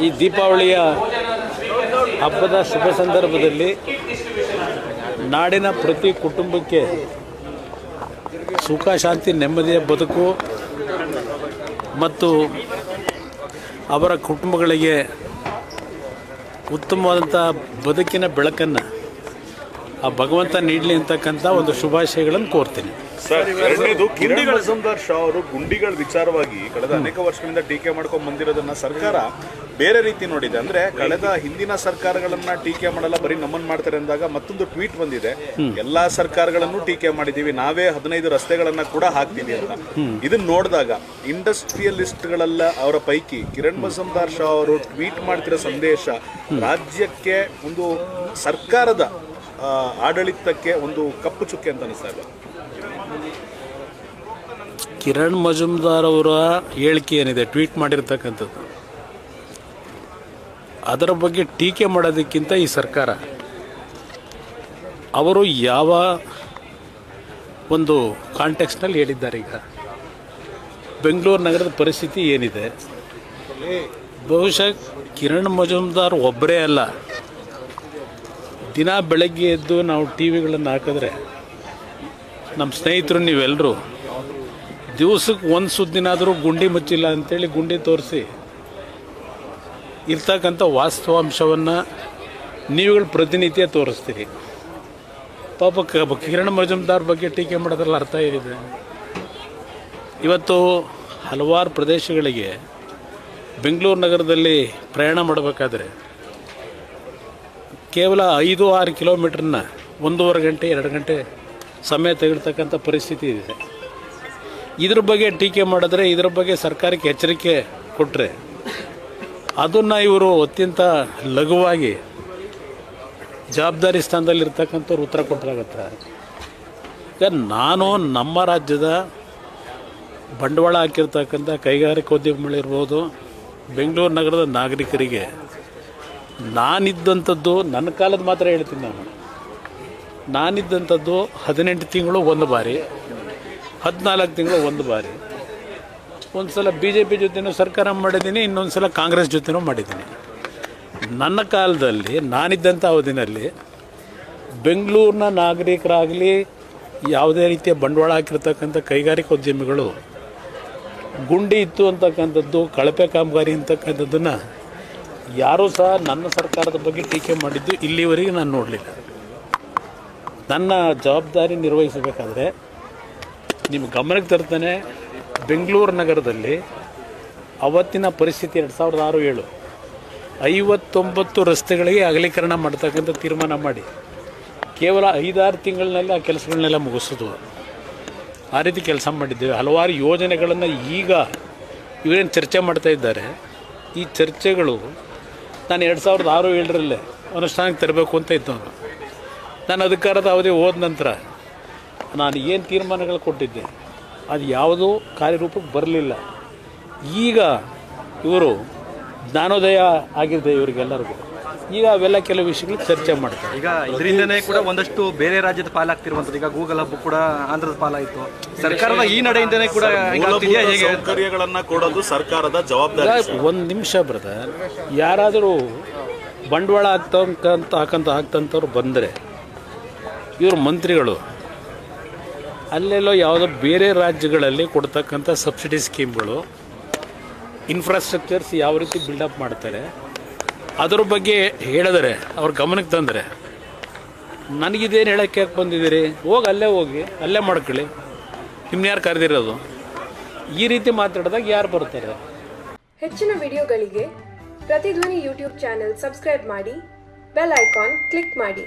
ಈ ದೀಪಾವಳಿಯ ಹಬ್ಬದ ಶುಭ ಸಂದರ್ಭದಲ್ಲಿ ನಾಡಿನ ಪ್ರತಿ ಕುಟುಂಬಕ್ಕೆ ಸುಖ ಶಾಂತಿ ನೆಮ್ಮದಿಯ ಬದುಕು ಮತ್ತು ಅವರ ಕುಟುಂಬಗಳಿಗೆ ಉತ್ತಮವಾದಂಥ ಬದುಕಿನ ಬೆಳಕನ್ನು ಆ ಭಗವಂತ ನೀಡಲಿ ಅಂತಕ್ಕಂಥ ಒಂದು ಶುಭಾಶಯಗಳನ್ನು ಕೋರ್ತೀನಿ. ಸರ್, ಎರಡನೇದು ಕಿರಣ್ ಮಜುಮ್ದಾರ್ ಶಾ ಅವರು ಗುಂಡಿಗಳ ವಿಚಾರವಾಗಿ ಕಳೆದ ಅನೇಕ ವರ್ಷಗಳಿಂದ ಟೀಕೆ ಮಾಡ್ಕೊಂಡು ಬಂದಿರೋದನ್ನ ಸರ್ಕಾರ ಬೇರೆ ರೀತಿ ನೋಡಿದೆ. ಅಂದ್ರೆ ಕಳೆದ ಹಿಂದಿನ ಸರ್ಕಾರಗಳನ್ನ ಟೀಕೆ ಮಾಡಲ್ಲ, ಬರೀ ನಮ್ಮನ್ನು ಮಾಡ್ತಾರೆ ಅಂದಾಗ ಮತ್ತೊಂದು ಟ್ವೀಟ್ ಬಂದಿದೆ, ಎಲ್ಲಾ ಸರ್ಕಾರಗಳನ್ನು ಟೀಕೆ ಮಾಡಿದೀವಿ, ನಾವೇ 15 ರಸ್ತೆಗಳನ್ನ ಕೂಡ ಹಾಕ್ತೀವಿ ಅಂತ. ಇದನ್ನ ನೋಡಿದಾಗ ಇಂಡಸ್ಟ್ರಿಯಲಿಸ್ಟ್ಗಳೆಲ್ಲ ಅವರ ಪೈಕಿ ಕಿರಣ್ ಮಜುಮ್ದಾರ್ ಶಾ ಅವರು ಟ್ವೀಟ್ ಮಾಡ್ತಿರೋ ಸಂದೇಶ ರಾಜ್ಯಕ್ಕೆ ಒಂದು ಸರ್ಕಾರದ ಆಡಳಿತಕ್ಕೆ ಒಂದು ಕಪ್ಪು ಚುಕ್ಕೆ ಅಂತ ಅನಿಸ್ತಾ ಇಲ್ಲ. ಕಿರಣ್ ಮಜುಮ್ದಾರ್ ಅವರ ಹೇಳಿಕೆ ಏನಿದೆ, ಟ್ವೀಟ್ ಮಾಡಿರ್ತಕ್ಕಂಥದ್ದು, ಅದರ ಬಗ್ಗೆ ಟೀಕೆ ಮಾಡೋದಕ್ಕಿಂತ ಈ ಸರ್ಕಾರ ಅವರು ಯಾವ ಒಂದು ಕಾಂಟೆಕ್ಸ್ನಲ್ಲಿ ಹೇಳಿದ್ದಾರೆ. ಈಗ ಬೆಂಗಳೂರು ನಗರದ ಪರಿಸ್ಥಿತಿ ಏನಿದೆ, ಬಹುಶಃ ಕಿರಣ್ ಮಜುಮ್ದಾರ್ ಒಬ್ಬರೇ ಅಲ್ಲ, ದಿನ ಬೆಳಗ್ಗೆ ಎದ್ದು ನಾವು ಟಿ ವಿಗಳನ್ನು ಹಾಕಿದ್ರೆ ನಮ್ಮ ಸ್ನೇಹಿತರು ನೀವೆಲ್ಲರೂ ದಿವಸಕ್ಕೆ ಒಂದು ಸುದ್ದಿನಾದರೂ ಗುಂಡಿ ಮುಚ್ಚಿಲ್ಲ ಅಂಥೇಳಿ ಗುಂಡಿ ತೋರಿಸಿ ಇರ್ತಕ್ಕಂಥ ವಾಸ್ತವಾಂಶವನ್ನು ನೀವುಗಳು ಪ್ರತಿನಿತ್ಯ ತೋರಿಸ್ತೀರಿ. ಪಾಪ ಕಿರಣ್ ಮಜುಮ್ದಾರ್ ಬಗ್ಗೆ ಟೀಕೆ ಮಾಡೋದ್ರಲ್ಲಿ ಅರ್ಥ ಏನಿದೆ? ಇವತ್ತು ಹಲವಾರು ಪ್ರದೇಶಗಳಿಗೆ ಬೆಂಗಳೂರು ನಗರದಲ್ಲಿ ಪ್ರಯಾಣ ಮಾಡಬೇಕಾದ್ರೆ ಕೇವಲ 5-6 ಕಿಲೋಮೀಟ್ರನ್ನ 1.5 ಗಂಟೆ 2 ಗಂಟೆ ಸಮಯ ತೆಗೆದುತಕ್ಕಂಥ ಪರಿಸ್ಥಿತಿ ಇದೆ. ಇದ್ರ ಬಗ್ಗೆ ಟೀಕೆ ಮಾಡಿದ್ರೆ, ಇದರ ಬಗ್ಗೆ ಸರ್ಕಾರಕ್ಕೆ ಎಚ್ಚರಿಕೆ ಕೊಟ್ಟರೆ ಅದನ್ನು ಇವರು ಅತ್ಯಂತ ಲಘುವಾಗಿ ಜವಾಬ್ದಾರಿ ಸ್ಥಾನದಲ್ಲಿರ್ತಕ್ಕಂಥವ್ರು ಉತ್ತರ ಕೊಟ್ಟರಾಗತ್ತೆ. ಈಗ ನಾನು ನಮ್ಮ ರಾಜ್ಯದ ಬಂಡವಾಳ ಹಾಕಿರ್ತಕ್ಕಂಥ ಕೈಗಾರಿಕೋದ್ಯಮಿಗಳಿರ್ಬೋದು, ಬೆಂಗಳೂರು ನಗರದ ನಾಗರಿಕರಿಗೆ ನಾನಿದ್ದಂಥದ್ದು, ನನ್ನ ಕಾಲದ ಮಾತ್ರ ಹೇಳ್ತೀನಿ, ನಾನಿದ್ದಂಥದ್ದು 18 ತಿಂಗಳು ಒಂದು ಬಾರಿ, 14 ತಿಂಗಳು ಒಂದು ಬಾರಿ, ಒಂದು ಸಲ BJP ಜೊತೆನೂ ಸರ್ಕಾರ ಮಾಡಿದ್ದೀನಿ, ಇನ್ನೊಂದು ಸಲ ಕಾಂಗ್ರೆಸ್ ಜೊತೆನೂ ಮಾಡಿದ್ದೀನಿ. ನನ್ನ ಕಾಲದಲ್ಲಿ ನಾನಿದ್ದಂಥ ಅವಧಿನಲ್ಲಿ ಬೆಂಗಳೂರಿನ ನಾಗರಿಕರಾಗಲಿ ಯಾವುದೇ ರೀತಿಯ ಬಂಡವಾಳ ಹಾಕಿರ್ತಕ್ಕಂಥ ಕೈಗಾರಿಕೋದ್ಯಮಿಗಳು ಗುಂಡಿ ಇತ್ತು ಅಂತಕ್ಕಂಥದ್ದು, ಕಳಪೆ ಕಾಮಗಾರಿ ಅಂತಕ್ಕಂಥದ್ದನ್ನು ಯಾರೂ ಸಹ ನನ್ನ ಸರ್ಕಾರದ ಬಗ್ಗೆ ಟೀಕೆ ಮಾಡಿದ್ದು ಇಲ್ಲಿವರೆಗೆ ನಾನು ನೋಡಲಿಲ್ಲ. ನನ್ನ ಜವಾಬ್ದಾರಿ ನಿರ್ವಹಿಸಬೇಕಾದ್ರೆ ನಿಮ್ಮ ಗಮನಕ್ಕೆ ತರ್ತಾನೆ, ಬೆಂಗಳೂರು ನಗರದಲ್ಲಿ ಅವತ್ತಿನ ಪರಿಸ್ಥಿತಿ 2006-07 59 ರಸ್ತೆಗಳಿಗೆ ಅಗಲೀಕರಣ ಮಾಡ್ತಕ್ಕಂಥ ತೀರ್ಮಾನ ಮಾಡಿ ಕೇವಲ 5-6 ತಿಂಗಳಿನಲ್ಲಿ ಆ ಕೆಲಸಗಳನ್ನೆಲ್ಲ ಮುಗಿಸೋದು, ಆ ರೀತಿ ಕೆಲಸ ಮಾಡಿದ್ದೇವೆ. ಹಲವಾರು ಯೋಜನೆಗಳನ್ನು ಈಗ ಇವರೇನು ಚರ್ಚೆ ಮಾಡ್ತಾ ಇದ್ದಾರೆ, ಈ ಚರ್ಚೆಗಳು ನಾನು 2006-07 ಅನುಷ್ಠಾನಕ್ಕೆ ತರಬೇಕು ಅಂತ ಇದ್ದವನು. ನಾನು ಅಧಿಕಾರದ ಅವಧಿ ಹೋದ ನಂತರ ನಾನು ಏನು ತೀರ್ಮಾನಗಳು ಕೊಟ್ಟಿದ್ದೆ ಅದು ಯಾವುದೂ ಕಾರ್ಯರೂಪಕ್ಕೆ ಬರಲಿಲ್ಲ. ಈಗ ಇವರು ಜ್ಞಾನೋದಯ ಆಗಿದೆ ಇವರಿಗೆಲ್ಲರಿಗೂ, ಈಗ ಅವೆಲ್ಲ ಕೆಲವು ವಿಷಯಗಳು ಚರ್ಚೆ ಮಾಡ್ತಾರೆ. ಈಗ ಇದರಿಂದನೇ ಕೂಡ ಒಂದಷ್ಟು ಬೇರೆ ರಾಜ್ಯದ ಪಾಲಾಗ್ತಿರುವಂಥದ್ದು. ಈಗ ಗೂಗಲ್ ಹಬ್ಬ ಕೂಡ ಆಂಧ್ರದ ಪಾಲಾಯಿತು. ಸರ್ಕಾರದ ಈ ನಡೆಯಿಂದನೇ ಕೂಡ ಸೌಕರ್ಯಗಳನ್ನು ಕೊಡೋದು ಸರ್ಕಾರದ ಜವಾಬ್ದಾರಿ. ಒಂದು ನಿಮಿಷ ಬ್ರದರ್, ಯಾರಾದರೂ ಬಂಡವಾಳ ಹಾಕ್ತಂಥವ್ರು ಬಂದರೆ ಇವರು ಮಂತ್ರಿಗಳು ಅಲ್ಲೆಲ್ಲೋ ಯಾವುದೋ ಬೇರೆ ರಾಜ್ಯಗಳಲ್ಲಿ ಕೊಡ್ತಕ್ಕಂಥ ಸಬ್ಸಿಡಿ ಸ್ಕೀಮ್ಗಳು, ಇನ್ಫ್ರಾಸ್ಟ್ರಕ್ಚರ್ಸ್ ಯಾವ ರೀತಿ ಬಿಲ್ಡಪ್ ಮಾಡ್ತಾರೆ ಅದ್ರ ಬಗ್ಗೆ ಹೇಳಿದರೆ, ಅವ್ರ ಗಮನಕ್ಕೆ ತಂದರೆ, ನನಗಿದೇನು ಹೇಳೋಕ್ಕೆ ಯಾಕೆ ಬಂದಿದ್ದೀರಿ, ಹೋಗಿ ಅಲ್ಲೇ ಮಾಡ್ಕೊಳ್ಳಿ, ನಿಮ್ಮನ್ನ ಯಾರು ಕರೆದಿರೋದು, ಈ ರೀತಿ ಮಾತಾಡಿದಾಗ ಯಾರು ಬರ್ತಾರೆ? ಹೆಚ್ಚಿನ ವಿಡಿಯೋಗಳಿಗೆ ಪ್ರತಿಧ್ವನಿ ಯೂಟ್ಯೂಬ್ ಚಾನೆಲ್ ಸಬ್ಸ್ಕ್ರೈಬ್ ಮಾಡಿ, ಬೆಲ್ ಐಕಾನ್ ಕ್ಲಿಕ್ ಮಾಡಿ.